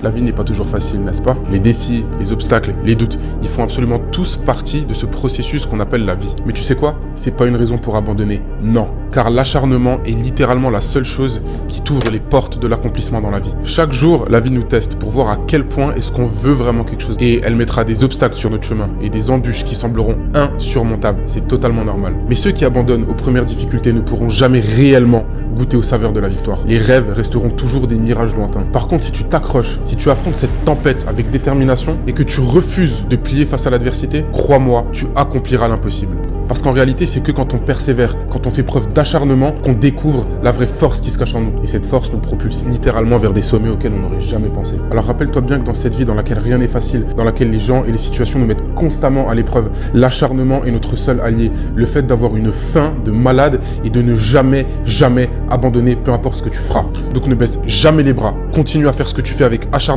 La vie n'est pas toujours facile, n'est-ce pas? Les défis, les obstacles, les doutes, ils font absolument tous partie de ce processus qu'on appelle la vie. Mais tu sais quoi? C'est pas une raison pour abandonner, non. Car l'acharnement est littéralement la seule chose qui t'ouvre les portes de l'accomplissement dans la vie. Chaque jour, la vie nous teste pour voir à quel point est-ce qu'on veut vraiment quelque chose. Et elle mettra des obstacles sur notre chemin et des embûches qui sembleront insurmontables. C'est totalement normal. Mais ceux qui abandonnent aux premières difficultés ne pourront jamais réellement goûter aux saveurs de la victoire. Les rêves resteront toujours des mirages lointains. Par contre, si tu t'accroches, si tu affrontes cette tempête avec détermination et que tu refuses de plier face à l'adversité, crois-moi, tu accompliras l'impossible. Parce qu'en réalité, c'est que quand on persévère, quand on fait preuve d'acharnement, qu'on découvre la vraie force qui se cache en nous. Et cette force nous propulse littéralement vers des sommets auxquels on n'aurait jamais pensé. Alors rappelle-toi bien que dans cette vie dans laquelle rien n'est facile, dans laquelle les gens et les situations nous mettent constamment à l'épreuve, l'acharnement est notre seul allié. Le fait d'avoir une faim de malade et de ne jamais, jamais abandonner, peu importe ce que tu feras. Donc ne baisse jamais les bras. Continue à faire ce que tu fais avec acharnement.